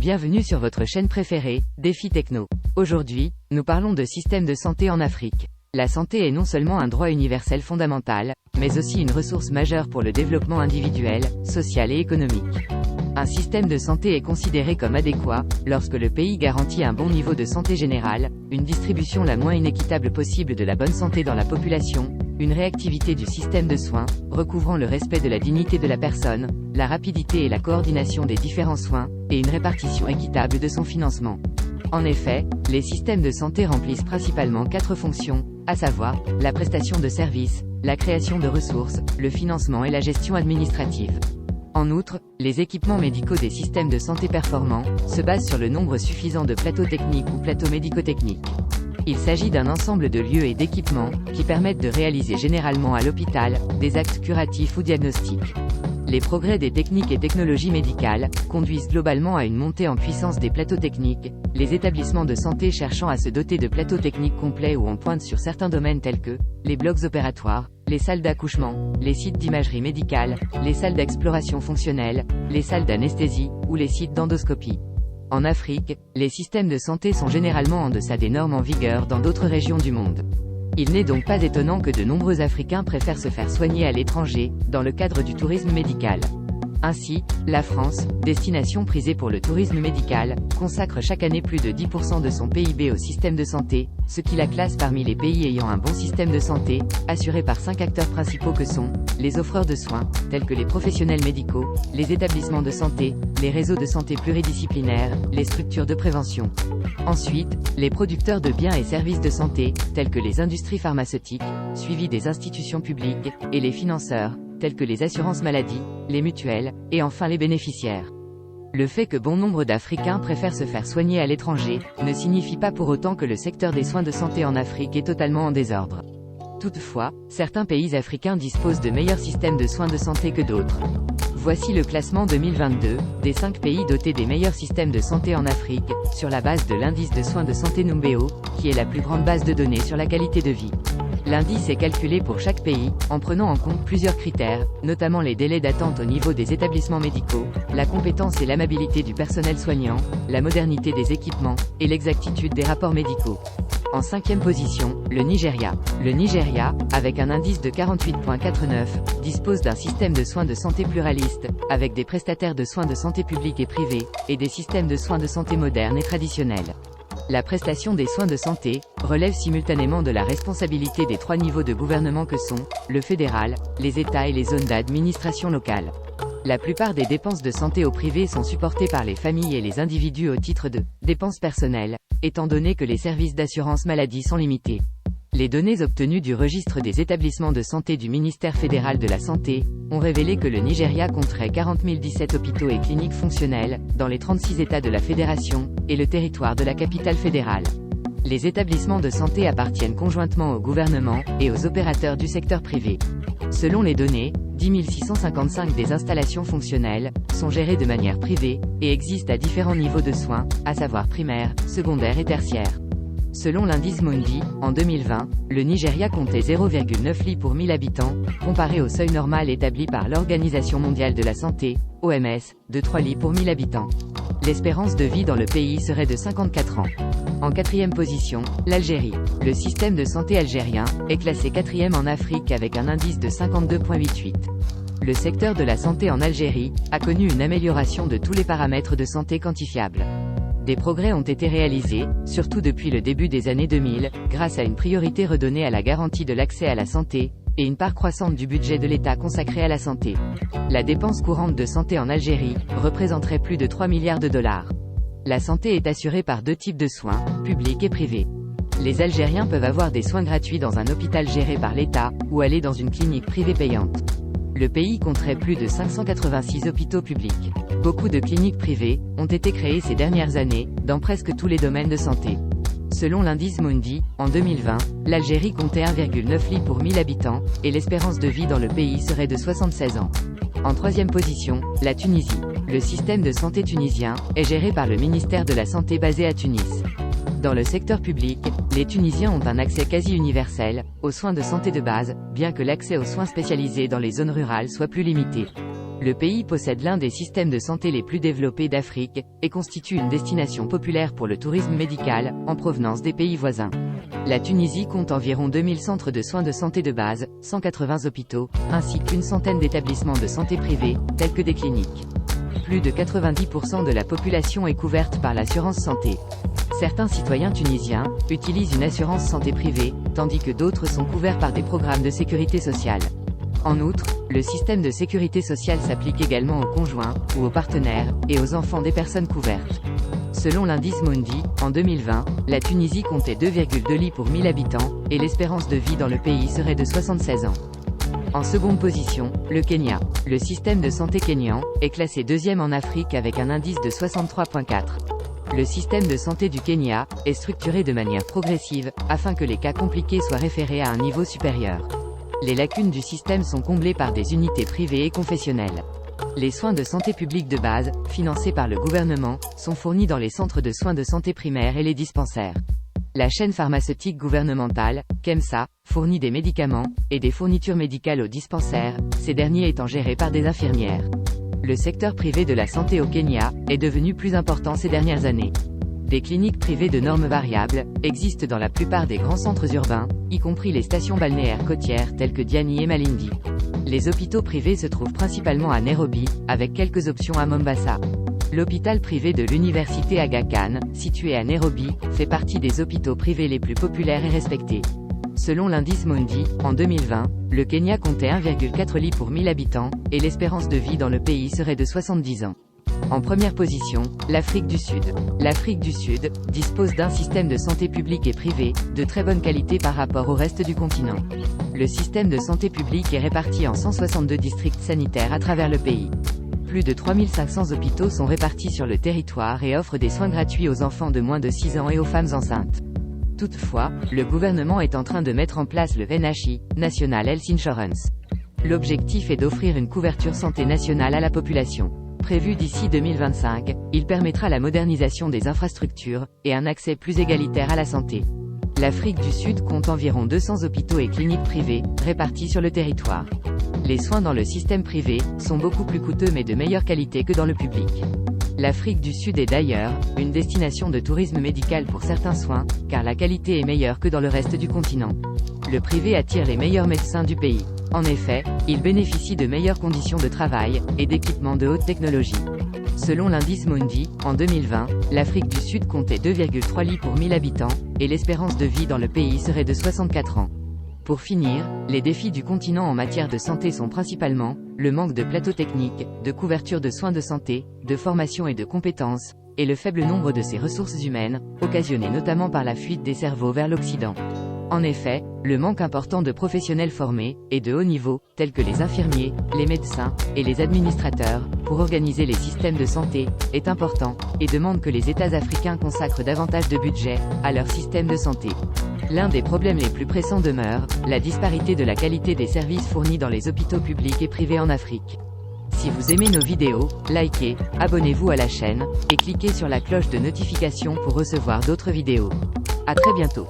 Bienvenue sur votre chaîne préférée, Défi Techno. Aujourd'hui, nous parlons de système de santé en Afrique. La santé est non seulement un droit universel fondamental, mais aussi une ressource majeure pour le développement individuel, social et économique. Un système de santé est considéré comme adéquat, lorsque le pays garantit un bon niveau de santé générale, une distribution la moins inéquitable possible de la bonne santé dans la population, une réactivité du système de soins, recouvrant le respect de la dignité de la personne, la rapidité et la coordination des différents soins, et une répartition équitable de son financement. En effet, les systèmes de santé remplissent principalement 4 fonctions, à savoir, la prestation de services, la création de ressources, le financement et la gestion administrative. En outre, les équipements médicaux des systèmes de santé performants se basent sur le nombre suffisant de plateaux techniques ou plateaux médico-techniques. Il s'agit d'un ensemble de lieux et d'équipements qui permettent de réaliser généralement à l'hôpital des actes curatifs ou diagnostiques. Les progrès des techniques et technologies médicales conduisent globalement à une montée en puissance des plateaux techniques, les établissements de santé cherchant à se doter de plateaux techniques complets ou en pointe sur certains domaines tels que les blocs opératoires, les salles d'accouchement, les sites d'imagerie médicale, les salles d'exploration fonctionnelle, les salles d'anesthésie, ou les sites d'endoscopie. En Afrique, les systèmes de santé sont généralement en deçà des normes en vigueur dans d'autres régions du monde. Il n'est donc pas étonnant que de nombreux Africains préfèrent se faire soigner à l'étranger, dans le cadre du tourisme médical. Ainsi, la France, destination prisée pour le tourisme médical, consacre chaque année plus de 10% de son PIB au système de santé, ce qui la classe parmi les pays ayant un bon système de santé, assuré par 5 acteurs principaux que sont les offreurs de soins, tels que les professionnels médicaux, les établissements de santé, les réseaux de santé pluridisciplinaires, les structures de prévention. Ensuite, les producteurs de biens et services de santé, tels que les industries pharmaceutiques, suivis des institutions publiques, et les financeurs, tels que les assurances maladie, les mutuelles, et enfin les bénéficiaires. Le fait que bon nombre d'Africains préfèrent se faire soigner à l'étranger, ne signifie pas pour autant que le secteur des soins de santé en Afrique est totalement en désordre. Toutefois, certains pays africains disposent de meilleurs systèmes de soins de santé que d'autres. Voici le classement 2022, des 5 pays dotés des meilleurs systèmes de santé en Afrique, sur la base de l'indice de soins de santé Numbeo, qui est la plus grande base de données sur la qualité de vie. L'indice est calculé pour chaque pays, en prenant en compte plusieurs critères, notamment les délais d'attente au niveau des établissements médicaux, la compétence et l'amabilité du personnel soignant, la modernité des équipements, et l'exactitude des rapports médicaux. En 5e position, le Nigeria. Le Nigeria, avec un indice de 48,49, dispose d'un système de soins de santé pluraliste, avec des prestataires de soins de santé publics et privés, et des systèmes de soins de santé modernes et traditionnels. La prestation des soins de santé relève simultanément de la responsabilité des 3 niveaux de gouvernement que sont le fédéral, les États et les zones d'administration locale. La plupart des dépenses de santé au privé sont supportées par les familles et les individus au titre de dépenses personnelles, étant donné que les services d'assurance maladie sont limités. Les données obtenues du registre des établissements de santé du ministère fédéral de la Santé ont révélé que le Nigeria compterait 40 017 hôpitaux et cliniques fonctionnels, dans les 36 États de la Fédération, et le territoire de la capitale fédérale. Les établissements de santé appartiennent conjointement au gouvernement, et aux opérateurs du secteur privé. Selon les données, 10 655 des installations fonctionnelles sont gérées de manière privée, et existent à différents niveaux de soins, à savoir primaire, secondaire et tertiaire. Selon l'indice Mundi, en 2020, le Nigeria comptait 0,9 lits pour 1000 habitants, comparé au seuil normal établi par l'Organisation mondiale de la santé, OMS, de 3 lits pour 1000 habitants. L'espérance de vie dans le pays serait de 54 ans. En 4e position, l'Algérie. Le système de santé algérien est classé 4e en Afrique avec un indice de 52,88. Le secteur de la santé en Algérie a connu une amélioration de tous les paramètres de santé quantifiables. Des progrès ont été réalisés, surtout depuis le début des années 2000, grâce à une priorité redonnée à la garantie de l'accès à la santé, et une part croissante du budget de l'État consacré à la santé. La dépense courante de santé en Algérie représenterait plus de 3 milliards de dollars. La santé est assurée par 2 types de soins, publics et privés. Les Algériens peuvent avoir des soins gratuits dans un hôpital géré par l'État, ou aller dans une clinique privée payante. Le pays compterait plus de 586 hôpitaux publics. Beaucoup de cliniques privées ont été créées ces dernières années, dans presque tous les domaines de santé. Selon l'indice Mundi, en 2020, l'Algérie comptait 1,9 lits pour 1000 habitants, et l'espérance de vie dans le pays serait de 76 ans. En 3e position, la Tunisie. Le système de santé tunisien est géré par le ministère de la Santé basé à Tunis. Dans le secteur public, les Tunisiens ont un accès quasi universel aux soins de santé de base, bien que l'accès aux soins spécialisés dans les zones rurales soit plus limité. Le pays possède l'un des systèmes de santé les plus développés d'Afrique, et constitue une destination populaire pour le tourisme médical, en provenance des pays voisins. La Tunisie compte environ 2000 centres de soins de santé de base, 180 hôpitaux, ainsi qu'une centaine d'établissements de santé privés, tels que des cliniques. Plus de 90% de la population est couverte par l'assurance santé. Certains citoyens tunisiens utilisent une assurance santé privée, tandis que d'autres sont couverts par des programmes de sécurité sociale. En outre, le système de sécurité sociale s'applique également aux conjoints, ou aux partenaires, et aux enfants des personnes couvertes. Selon l'indice Mondi, en 2020, la Tunisie comptait 2,2 lits pour 1000 habitants, et l'espérance de vie dans le pays serait de 76 ans. En seconde position, le Kenya. Le système de santé kényan est classé deuxième en Afrique avec un indice de 63,4. Le système de santé du Kenya est structuré de manière progressive, afin que les cas compliqués soient référés à un niveau supérieur. Les lacunes du système sont comblées par des unités privées et confessionnelles. Les soins de santé publique de base, financés par le gouvernement, sont fournis dans les centres de soins de santé primaires et les dispensaires. La chaîne pharmaceutique gouvernementale, KEMSA, fournit des médicaments et des fournitures médicales aux dispensaires, ces derniers étant gérés par des infirmières. Le secteur privé de la santé au Kenya est devenu plus important ces dernières années. Des cliniques privées de normes variables existent dans la plupart des grands centres urbains, y compris les stations balnéaires côtières telles que Diani et Malindi. Les hôpitaux privés se trouvent principalement à Nairobi, avec quelques options à Mombasa. L'hôpital privé de l'université Aga Khan, situé à Nairobi, fait partie des hôpitaux privés les plus populaires et respectés. Selon l'indice Mondi, en 2020, le Kenya comptait 1,4 lit pour 1000 habitants, et l'espérance de vie dans le pays serait de 70 ans. En première position, l'Afrique du Sud. L'Afrique du Sud dispose d'un système de santé publique et privé, de très bonne qualité par rapport au reste du continent. Le système de santé publique est réparti en 162 districts sanitaires à travers le pays. Plus de 3500 hôpitaux sont répartis sur le territoire et offrent des soins gratuits aux enfants de moins de 6 ans et aux femmes enceintes. Toutefois, le gouvernement est en train de mettre en place le NHI, National Health Insurance. L'objectif est d'offrir une couverture santé nationale à la population. Prévu d'ici 2025, il permettra la modernisation des infrastructures, et un accès plus égalitaire à la santé. L'Afrique du Sud compte environ 200 hôpitaux et cliniques privés, répartis sur le territoire. Les soins dans le système privé sont beaucoup plus coûteux mais de meilleure qualité que dans le public. L'Afrique du Sud est d'ailleurs une destination de tourisme médical pour certains soins, car la qualité est meilleure que dans le reste du continent. Le privé attire les meilleurs médecins du pays. En effet, il bénéficie de meilleures conditions de travail, et d'équipements de haute technologie. Selon l'indice Mondi, en 2020, l'Afrique du Sud comptait 2,3 lits pour 1000 habitants, et l'espérance de vie dans le pays serait de 64 ans. Pour finir, les défis du continent en matière de santé sont principalement le manque de plateaux techniques, de couverture de soins de santé, de formation et de compétences, et le faible nombre de ces ressources humaines, occasionné notamment par la fuite des cerveaux vers l'Occident. En effet, le manque important de professionnels formés, et de haut niveau, tels que les infirmiers, les médecins, et les administrateurs, pour organiser les systèmes de santé, est important, et demande que les États africains consacrent davantage de budget à leur système de santé. L'un des problèmes les plus pressants demeure la disparité de la qualité des services fournis dans les hôpitaux publics et privés en Afrique. Si vous aimez nos vidéos, likez, abonnez-vous à la chaîne, et cliquez sur la cloche de notification pour recevoir d'autres vidéos. À très bientôt.